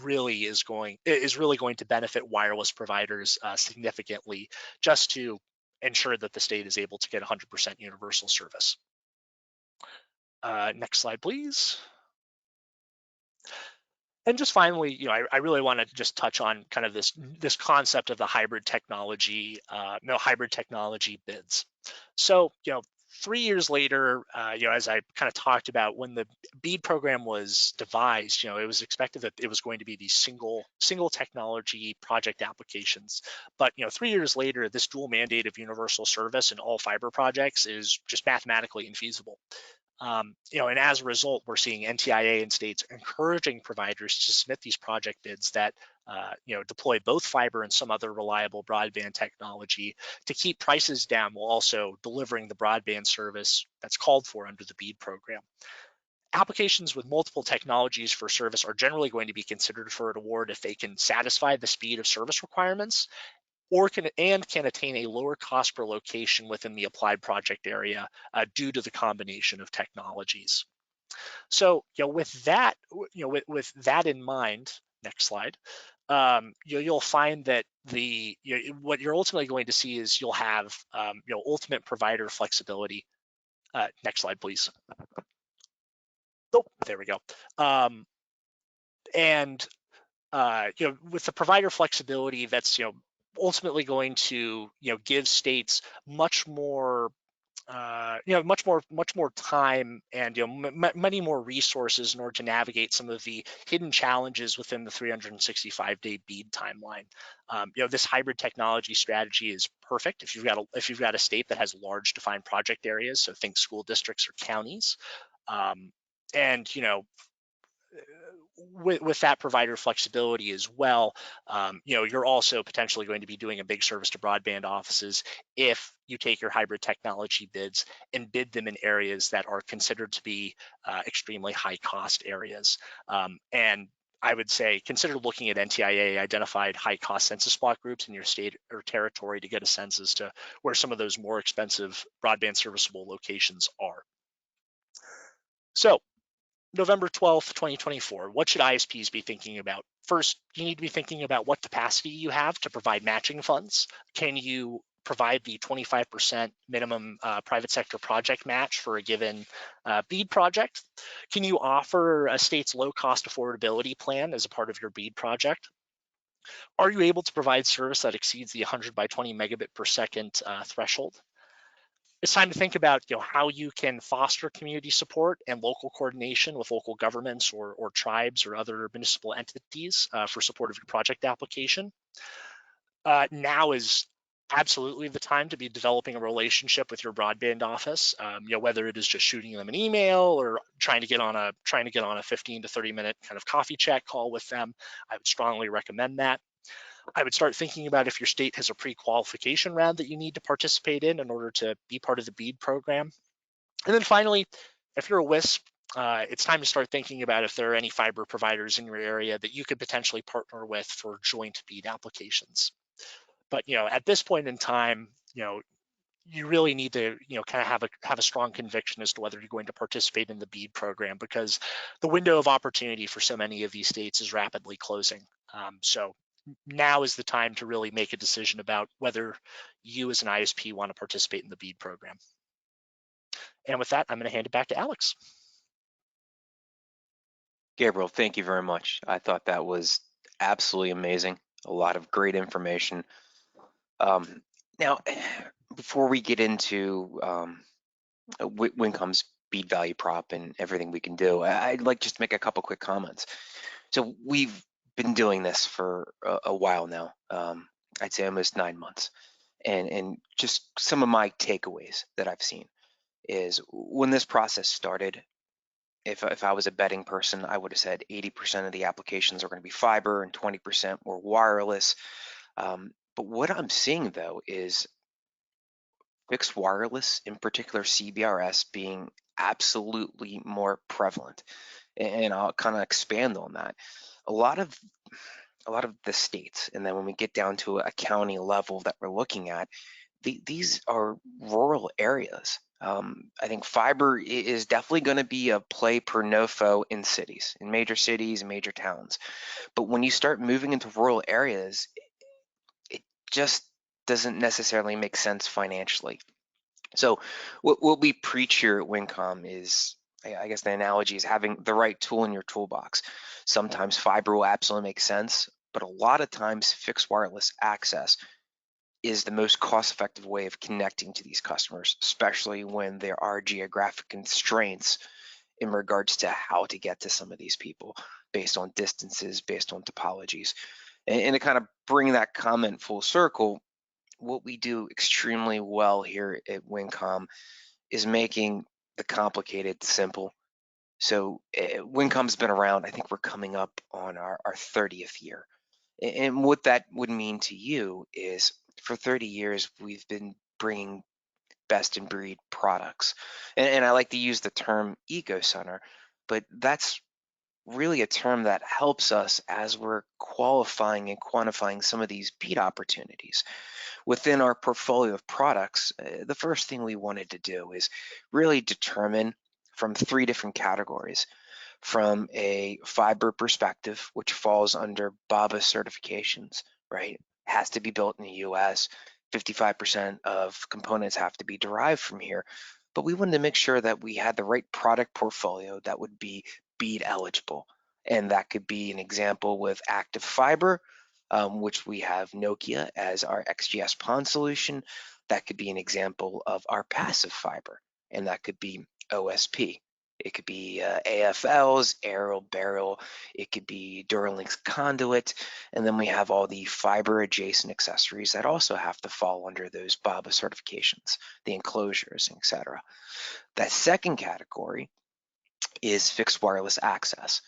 really is going to benefit wireless providers significantly, just to ensure that the state is able to get 100% universal service. Next slide, please. And just finally, I really want to just touch on kind of this concept of the hybrid technology bids. So, 3 years later, as I kind of talked about, when the BEAD program was devised, it was expected that it was going to be these single technology project applications. But 3 years later, this dual mandate of universal service in all fiber projects is just mathematically infeasible. And as a result, we're seeing NTIA and states encouraging providers to submit these project bids that deploy both fiber and some other reliable broadband technology to keep prices down while also delivering the broadband service that's called for under the BEAD program. Applications with multiple technologies for service are generally going to be considered for an award if they can satisfy the speed of service requirements or can attain a lower cost per location within the applied project area due to the combination of technologies. So, with that, with that in mind, next slide, you'll find that what you're ultimately going to see is you'll have ultimate provider flexibility. Next slide, please. Oh, there we go. With the provider flexibility, that's ultimately going to give states much more time and many more resources in order to navigate some of the hidden challenges within the 365-day BEAD timeline. This hybrid technology strategy is perfect if you've got a state that has large defined project areas, so think school districts or counties, and with that provider flexibility as well, you're also potentially going to be doing a big service to broadband offices if you take your hybrid technology bids and bid them in areas that are considered to be extremely high cost areas. And I would say consider looking at NTIA identified high cost census block groups in your state or territory to get a sense as to where some of those more expensive broadband serviceable locations are. So November 12th, 2024, what should ISPs be thinking about? First, you need to be thinking about what capacity you have to provide matching funds. Can you provide the 25% minimum private sector project match for a given BEAD project? Can you offer a state's low cost affordability plan as a part of your BEAD project? Are you able to provide service that exceeds the 100 by 20 megabit per second threshold? It's time to think about how you can foster community support and local coordination with local governments or tribes or other municipal entities for support of your project application. Now is absolutely the time to be developing a relationship with your broadband office. Whether it is just shooting them an email or trying to get on a 15 to 30 minute kind of coffee chat call with them. I would strongly recommend that. I would start thinking about if your state has a pre-qualification round that you need to participate in order to be part of the BEAD program. And then finally, if you're a WISP, it's time to start thinking about if there are any fiber providers in your area that you could potentially partner with for joint BEAD applications. But at this point in time, you really need to kind of have a strong conviction as to whether you're going to participate in the BEAD program, because the window of opportunity for so many of these states is rapidly closing. So now is the time to really make a decision about whether you as an ISP want to participate in the BEAD program. And with that, I'm going to hand it back to Alex. Gabriel, thank you very much. I thought that was absolutely amazing. A lot of great information. Now, before we get into Winncom's BEAD value prop and everything we can do, I'd like just to make a couple quick comments. So we've been doing this for a while now. I'd say almost 9 months. And just some of my takeaways that I've seen is when this process started, if I was a betting person, I would have said 80% of the applications are going to be fiber and 20% were wireless. But what I'm seeing though is fixed wireless, in particular CBRS, being absolutely more prevalent. And I'll kind of expand on that. A lot of the states, and then when we get down to a county level that we're looking at, these are rural areas. I think fiber is definitely going to be a play per nofo in cities, in major cities and major towns. But when you start moving into rural areas, it just doesn't necessarily make sense financially. So what we preach here at Winncom is, I guess the analogy is having the right tool in your toolbox. Sometimes fiber will absolutely make sense, but a lot of times fixed wireless access is the most cost-effective way of connecting to these customers, especially when there are geographic constraints in regards to how to get to some of these people based on distances, based on topologies. And to kind of bring that comment full circle, what we do extremely well here at Winncom is making the complicated simple. So Winncom's been around, I think we're coming up on our 30th year. And what that would mean to you is for 30 years, we've been bringing best in breed products. And I like to use the term eco center, but that's really a term that helps us as we're qualifying and quantifying some of these BEAD opportunities. Within our portfolio of products, the first thing we wanted to do is really determine from 3 different categories. From a fiber perspective, which falls under BABA certifications, right? Has to be built in the US. 55% of components have to be derived from here. But we wanted to make sure that we had the right product portfolio that would be BEAD eligible. And that could be an example with active fiber, which we have Nokia as our XGS PON solution. That could be an example of our passive fiber, and that could be OSP. It could be AFLs, Aerial, Barrel. It could be Duralink's conduit. And then we have all the fiber adjacent accessories that also have to fall under those BABA certifications, the enclosures, etc. That second category is fixed wireless access.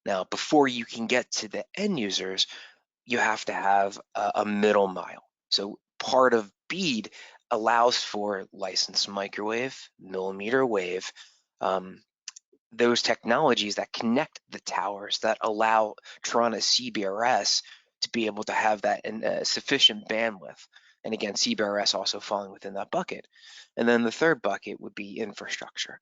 Now, before you can get to the end users, you have to have a middle mile. So part of BEAD allows for licensed microwave, millimeter wave, those technologies that connect the towers that allow Toronto CBRS to be able to have that sufficient bandwidth. And again, CBRS also falling within that bucket. And then the third bucket would be infrastructure,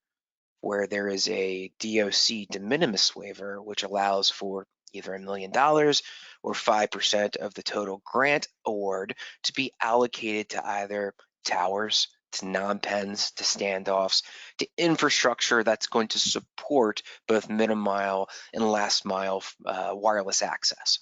where there is a DOC de minimis waiver, which allows for either $1 million or 5% of the total grant award to be allocated to either towers, to non-pens, to standoffs, to infrastructure that's going to support both middle mile and last mile wireless access.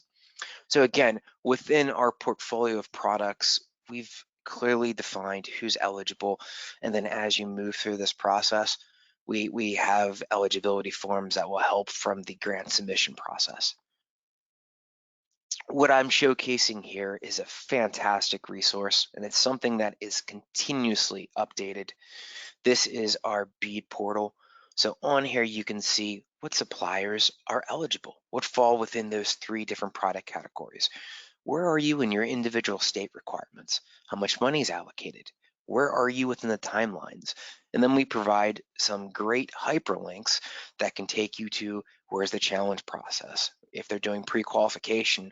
So again, within our portfolio of products, we've clearly defined who's eligible. And then as you move through this process, we have eligibility forms that will help from the grant submission process. What I'm showcasing here is a fantastic resource, and it's something that is continuously updated. This is our BEAD portal. So on here, you can see what suppliers are eligible, what fall within those 3 different product categories. Where are you in your individual state requirements? How much money is allocated? Where are you within the timelines? And then we provide some great hyperlinks that can take you to where's the challenge process. If they're doing pre-qualification,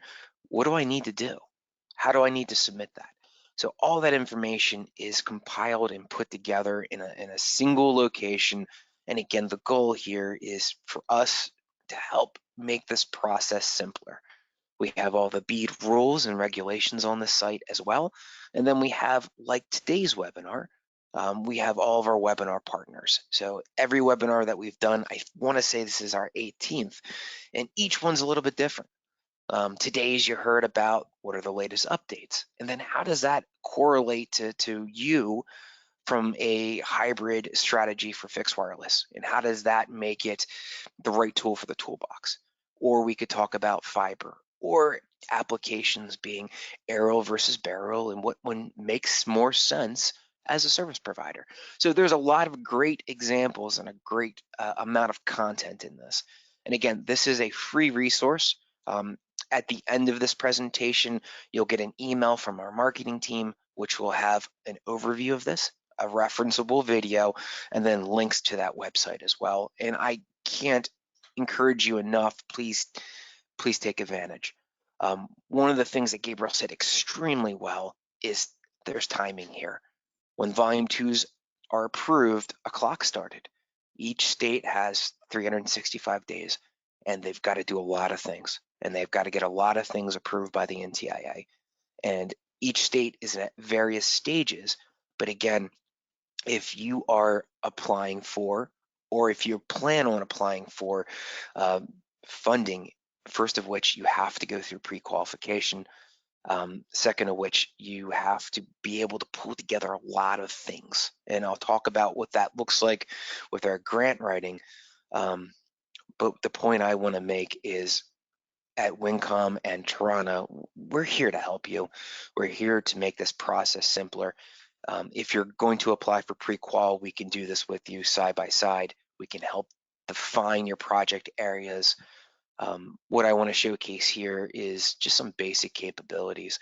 what do I need to do? How do I need to submit that? So all that information is compiled and put together in a single location. And again, the goal here is for us to help make this process simpler. We have all the BEAD rules and regulations on the site as well. And then we have, like today's webinar, we have all of our webinar partners. So every webinar that we've done, I want to say this is our 18th, and each one's a little bit different. Today's you heard about what are the latest updates, and then how does that correlate to you from a hybrid strategy for fixed wireless, and how does that make it the right tool for the toolbox? Or we could talk about fiber or applications being aerial versus burial and what one makes more sense as a service provider. So there's a lot of great examples and a great amount of content in this. And again, this is a free resource. At the end of this presentation, you'll get an email from our marketing team, which will have an overview of this, a referenceable video, and then links to that website as well. And I can't encourage you enough, please take advantage. One of the things that Gabriel said extremely well is there's timing here. When volume 2s are approved, a clock started. Each state has 365 days, and they've got to do a lot of things, and they've got to get a lot of things approved by the NTIA. And each state is at various stages, but again, if you are applying for, or if you plan on applying for funding, first of which you have to go through pre-qualification, second of which you have to be able to pull together a lot of things. And I'll talk about what that looks like with our grant writing. But the point I want to make is at Winncom and Toronto, we're here to help you. We're here to make this process simpler. If you're going to apply for pre-qual, we can do this with you side by side. We can help define your project areas. What I want to showcase here is just some basic capabilities,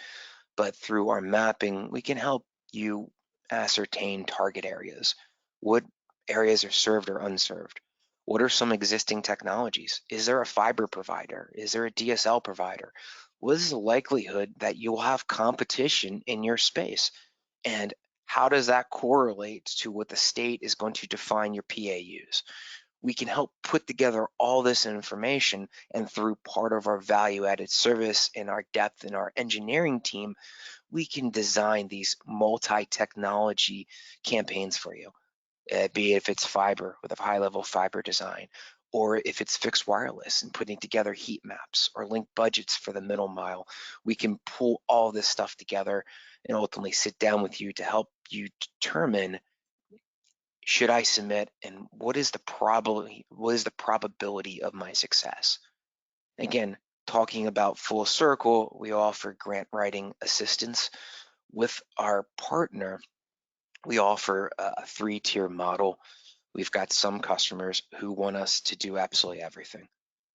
but through our mapping, we can help you ascertain target areas. What areas are served or unserved? What are some existing technologies? Is there a fiber provider? Is there a DSL provider? What is the likelihood that you'll have competition in your space? And how does that correlate to what the state is going to define your PAUs? We can help put together all this information, and through part of our value-added service and our depth in our engineering team, we can design these multi-technology campaigns for you, be it if it's fiber with a high-level fiber design, or if it's fixed wireless and putting together heat maps or link budgets for the middle mile. We can pull all this stuff together and ultimately sit down with you to help you determine, should I submit, and what is the probability of my success? Again, talking about full circle, we offer grant writing assistance. With our partner, we offer a 3-tier model. We've got some customers who want us to do absolutely everything.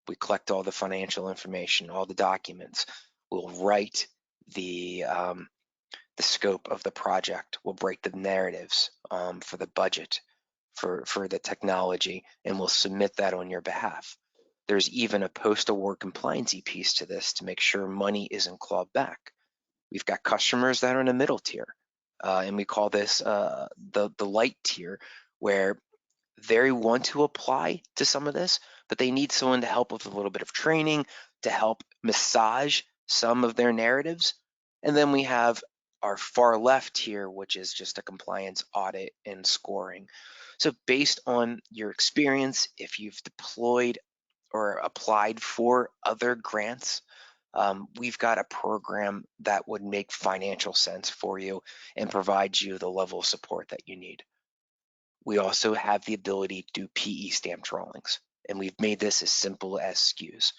We collect all the financial information, all the documents. We'll write the scope of the project. We'll break the narratives for the budget, for the technology, and we'll submit that on your behalf. There's even a post-award compliancy piece to this to make sure money isn't clawed back. We've got customers that are in the middle tier, and we call this the light tier, where they want to apply to some of this, but they need someone to help with a little bit of training, to help massage some of their narratives. And then we have our far left here, which is just a compliance audit and scoring. So based on your experience, if you've deployed or applied for other grants, we've got a program that would make financial sense for you and provide you the level of support that you need. We also have the ability to do PE stamp drawings, and we've made this as simple as SKUs.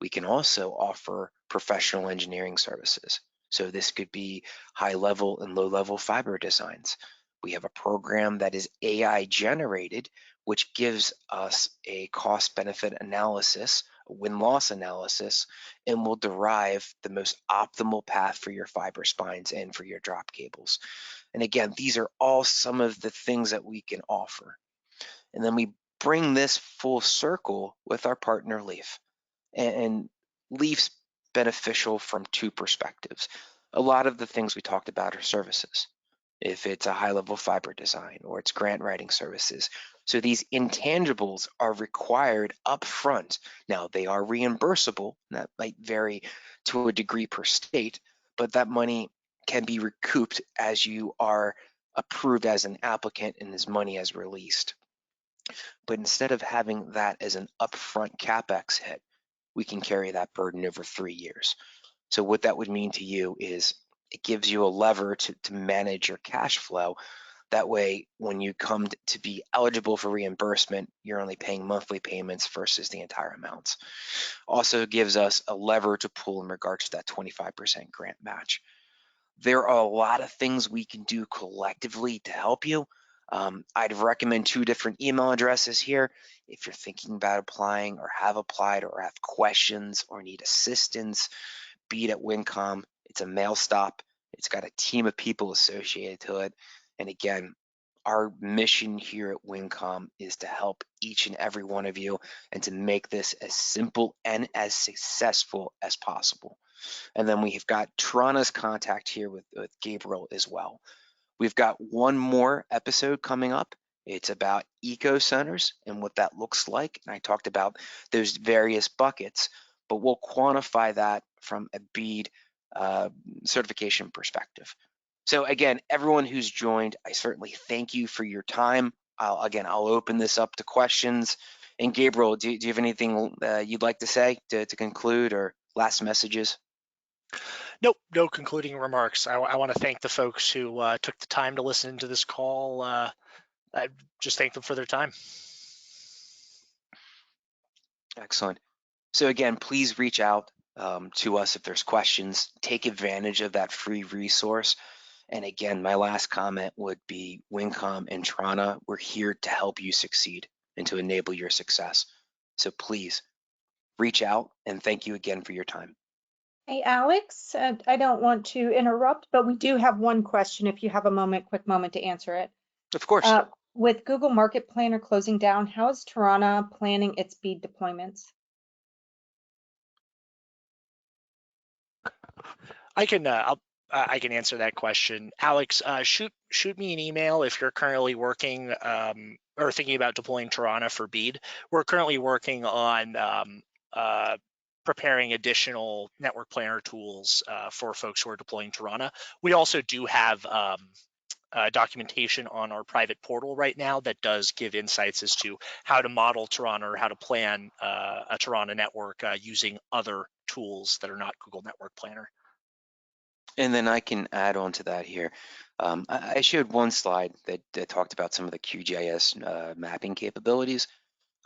We can also offer professional engineering services. So this could be high level and low level fiber designs. We have a program that is AI generated, which gives us a cost benefit analysis, a win-loss analysis, and will derive the most optimal path for your fiber spines and for your drop cables. And again, these are all some of the things that we can offer. And then we bring this full circle with our partner Leaf. And Leaf's beneficial from two perspectives. A lot of the things we talked about are services. If it's a high-level fiber design or it's grant writing services. So these intangibles are required up front. Now they are reimbursable, and that might vary to a degree per state, but that money can be recouped as you are approved as an applicant and as money is released. But instead of having that as an upfront CapEx hit, we can carry that burden over 3 years. So what that would mean to you is it gives you a lever to manage your cash flow. That way, when you come to be eligible for reimbursement, you're only paying monthly payments versus the entire amounts. Also gives us a lever to pull in regards to that 25% grant match. There are a lot of things we can do collectively to help you. I'd recommend 2 different email addresses here. If you're thinking about applying or have applied or have questions or need assistance, BEAD at Winncom. It's a mail stop. It's got a team of people associated to it. And again, our mission here at Winncom is to help each and every one of you and to make this as simple and as successful as possible. And then we've got Tarana's contact here with Gabriel as well. We've got one more episode coming up. It's about eco centers and what that looks like. And I talked about those various buckets, but we'll quantify that from a BEAD certification perspective. So again, everyone who's joined, I certainly thank you for your time. I'll open this up to questions. And Gabriel, do you have anything you'd like to say to conclude, or last messages? Nope, no concluding remarks. I want to thank the folks who took the time to listen to this call. I just thank them for their time. Excellent. So again, please reach out to us if there's questions. Take advantage of that free resource. And again, my last comment would be Winncom and Tarana, we're here to help you succeed and to enable your success. So please reach out, and thank you again for your time. Hey, Alex, I don't want to interrupt, but we do have one question if you have a quick moment to answer it. Of course. With Google Market Planner closing down, how is Tarana planning its BEAD deployments? I can answer that question. Alex, shoot me an email if you're currently working or thinking about deploying Tarana for BEAD. We're currently working on preparing additional network planner tools for folks who are deploying Tarana. We also do have documentation on our private portal right now that does give insights as to how to model Tarana or how to plan a Tarana network using other tools that are not Google Network Planner. And then I can add on to that here. I showed one slide that talked about some of the QGIS mapping capabilities.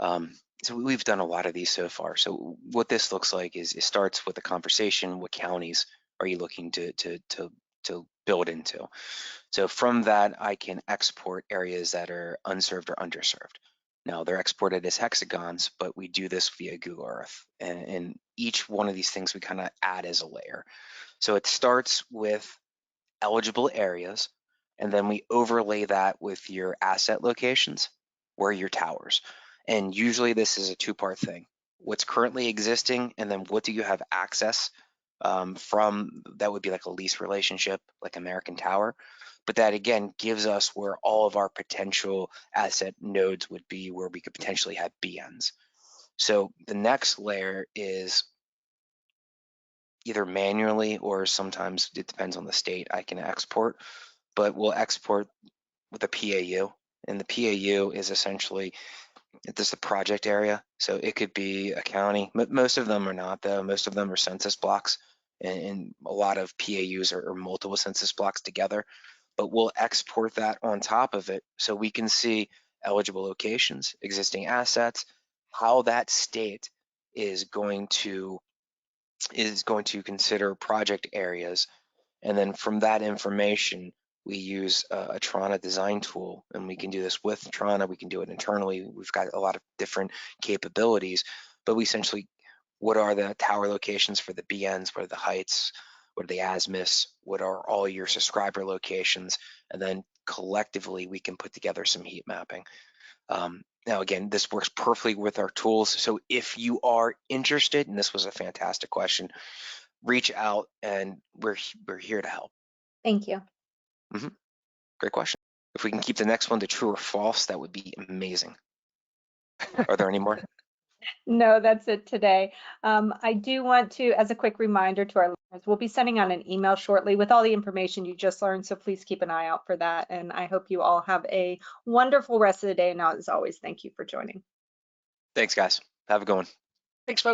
So we've done a lot of these so far. So what this looks like is it starts with a conversation. What counties are you looking to build into? So from that, I can export areas that are unserved or underserved. Now they're exported as hexagons, but we do this via Google Earth. And each one of these things we kind of add as a layer. So it starts with eligible areas, and then we overlay that with your asset locations, where your towers. And usually this is a two-part thing. What's currently existing, and then what do you have access from? That would be like a lease relationship, like American Tower. But that again gives us where all of our potential asset nodes would be, where we could potentially have BNs. So the next layer is either manually, or sometimes it depends on the state, I can export, but we'll export with a PAU. And the PAU is essentially, this is the project area. So it could be a county. Most of them are not, though. Most of them are census blocks, and a lot of PAUs are multiple census blocks together. But we'll export that on top of it so we can see eligible locations, existing assets, how that state is going to consider project areas. And then from that information, we use a Trana design tool, and we can do this with Trana. We can do it internally. We've got a lot of different capabilities, but we essentially, what are the tower locations for the BNs? What are the heights? What are the azimuths? What are all your subscriber locations? And then collectively, we can put together some heat mapping. Now, again, this works perfectly with our tools. So if you are interested, and this was a fantastic question, reach out, and we're here to help. Thank you. Great question. If we can keep the next one to true or false, that would be amazing. Are there any more? No, that's it today. I do want to, as a quick reminder to our listeners, we'll be sending out an email shortly with all the information you just learned, so please keep an eye out for that. And I hope you all have a wonderful rest of the day. And as always, thank you for joining. Thanks, guys. Have a good one. Thanks, folks.